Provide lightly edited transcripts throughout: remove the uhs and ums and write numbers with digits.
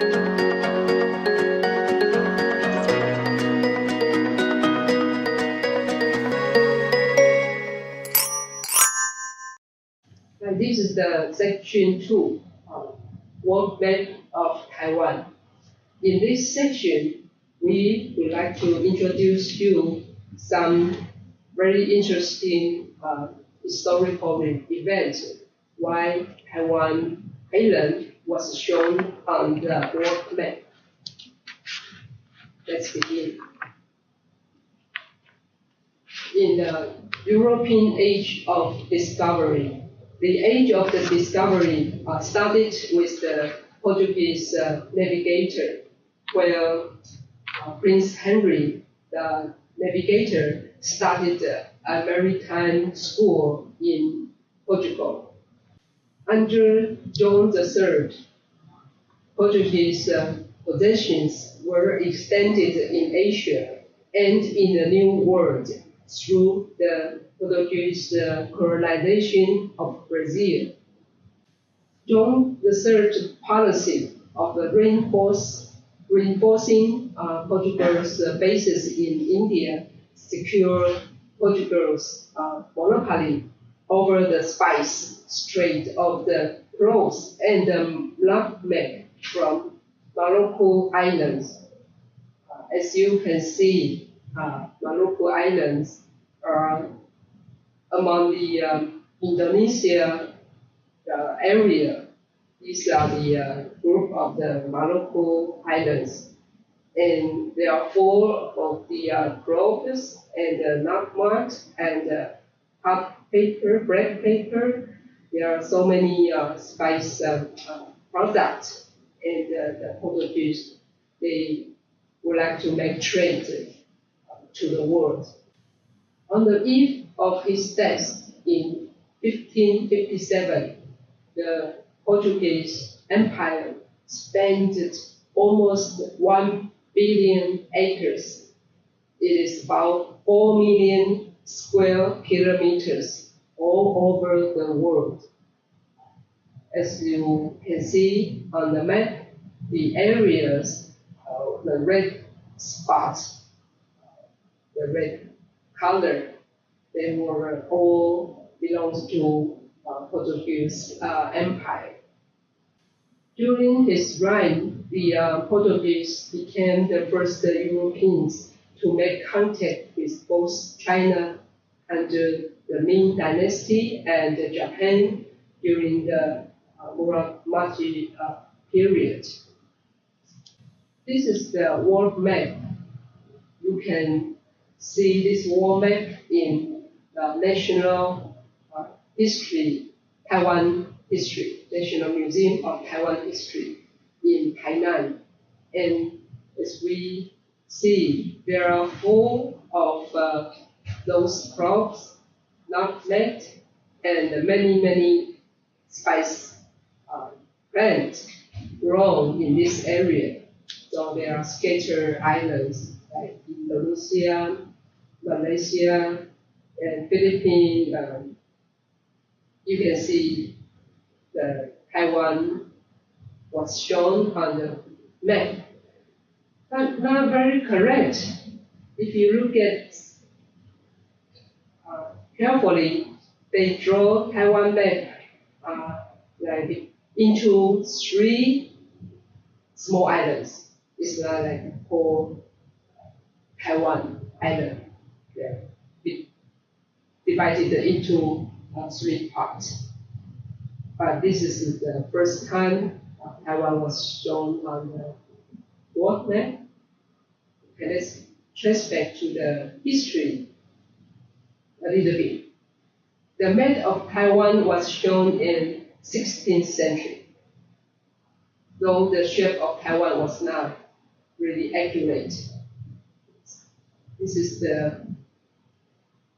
This is the section 2, World Map of Taiwan. In this section, we would like to introduce you some very interesting historical events why Taiwan Island was shown on the world map. Let's begin. In the European Age of Discovery, the age of the discovery started with the Portuguese navigator, where Prince Henry, the navigator, started a maritime school in Portugal. Under John III, Portuguese possessions were extended in Asia and in the New World through the Portuguese colonization of Brazil. John III's policy of reinforcing Portugal's bases in India secured Portugal's monopoly over the spice trade of the cloves and the nutmeg from Maluku Islands. As you can see, Maluku Islands are among the Indonesia area. These are the group of the Maluku Islands. And they are full of the cloves and the nutmeg and hot paper, black paper. There are so many spice products. And the Portuguese, they would like to make trade to the world. On the eve of his death in 1557, the Portuguese Empire spanned almost 1 billion acres. It is about 4 million square kilometers all over the world. As you can see on the map, the areas, the red spots, the red color, they were all belongs to Portuguese Empire. During his reign, the Portuguese became the first Europeans to make contact with both China under the Ming Dynasty and Japan during the Muromachi period. This is the world map. You can see this world map in the National History, Taiwan History, National Museum of Taiwan History in Tainan. And as we see, there are full of those crops, nutmeg, and many spice plants grown in this area. So there are scattered islands like Indonesia, Malaysia, and Philippines. You can see the Taiwan was shown on the map, but not very correct. If you look at carefully, they draw Taiwan map like into 3 small islands. It's not like whole Taiwan island. Yeah. Divided into 3 parts. But this is the first time Taiwan was shown on the world map. Okay, let's trace back to the history a little bit. The map of Taiwan was shown in 16th century, though the shape of Taiwan was not really accurate. This is the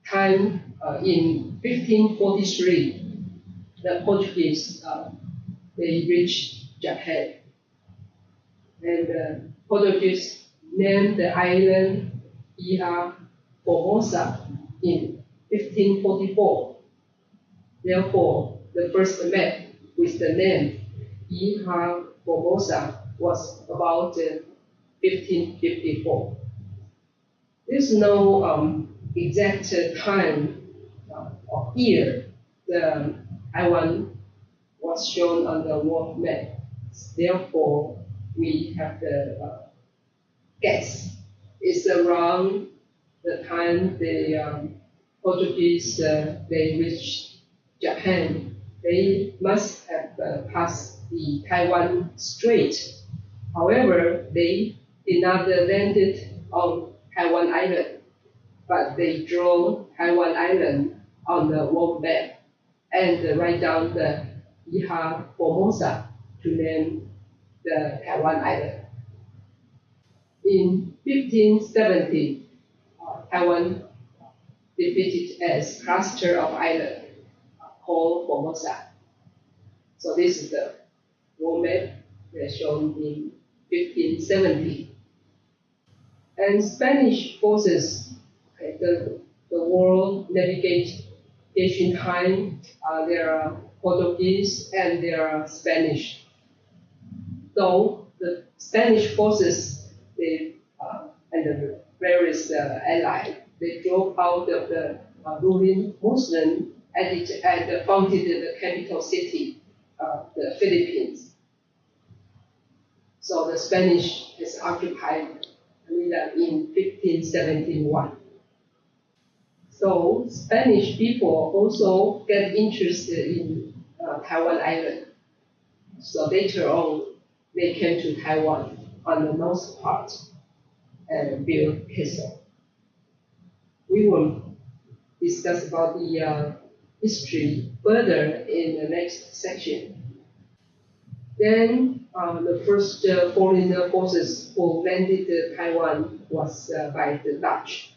time in 1543, the Portuguese, they reached Japan. And the Portuguese named the island Ilha Formosa in 1544. Therefore, the first map with the name Ilha Formosa was about 1554. There's no exact time or year the Taiwan was shown on the world map. Therefore, we have the guess. It's around the time the Portuguese they reached Japan. They must have passed the Taiwan Strait. However, they did not land on Taiwan Island, but they drew Taiwan Island on the world map and write down the Iha Formosa to name the Taiwan Island. In 1570, Taiwan defeated as cluster of islands called Formosa. So this is the world map shown in 1570. And Spanish forces, the world navigation time, there are Portuguese and there are Spanish. Though the Spanish forces, and the various allies, they drove out of the ruling Muslim and founded the capital city, the Philippines. So the Spanish has occupied Manila in 1571. So Spanish people also get interested in Taiwan Island. So later on, they came to Taiwan on the north part and built castle. We will discuss about the history further in the next section. Then the first foreign forces who landed Taiwan was by the Dutch.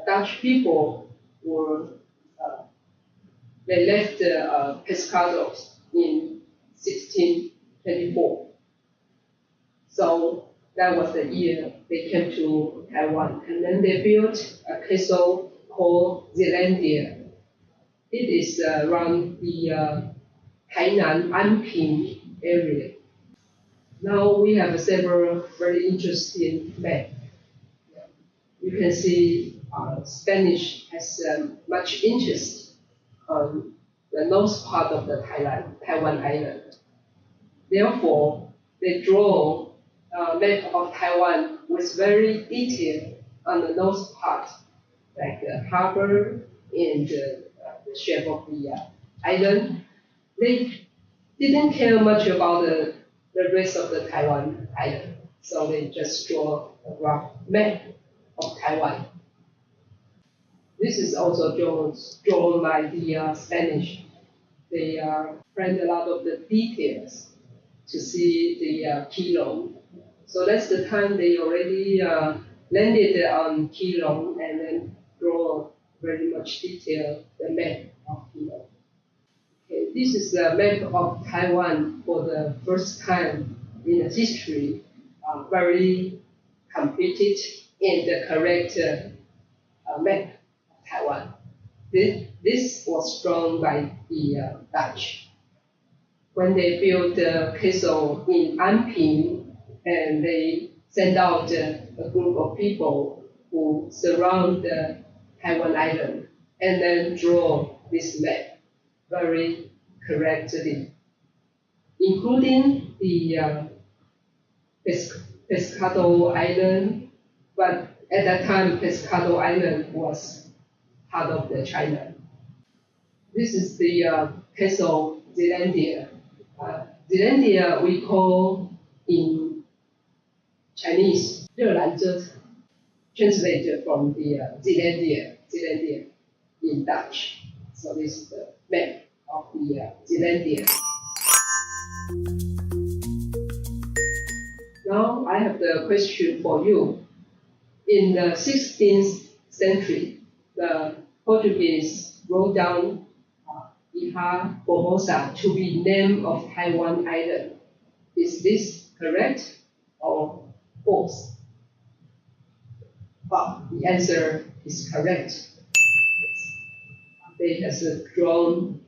Dutch people were they left Pescados in 1624. So that was the year they came to Taiwan, and then they built a castle called Zealandia. It is around the Tainan Anping area. Now we have several very interesting maps. You can see Spanish has much interest on the north part of the Taiwan Island. Therefore, they draw a map of Taiwan with very detail on the north part, like the harbor and the shape of the island. They didn't care much about the rest of the Taiwan island, so they just draw a rough map of Taiwan. This is also drawn by the Spanish. They print a lot of the details to see the Keelung. So that's the time they already landed on Keelung and then draw very much detail the map of Keelung. Okay, this is the map of Taiwan for the first time in the history, very completed and the correct map of Taiwan. This was drawn by the Dutch. When they built the castle in Anping, and they sent out a group of people who surround the Taiwan island and then draw this map very correctly, including the Pescado Island, but at that time Pescado Island was part of the China. This is the castle Zealandia. Zealandia we call in Chinese 热兰遮城, translated from the Zealandia in Dutch. So this is the map of the Zealandia. Now I have the question for you. In the 16th century, the Portuguese wrote down Iha Formosa to be name of Taiwan Island. Is this correct or false? Well, the answer is correct. They have drawn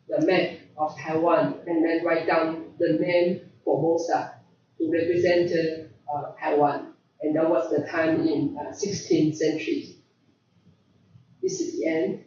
the map of Taiwan and then write down the name Formosa to who represented Taiwan, and that was the time in 16th century. This is the end.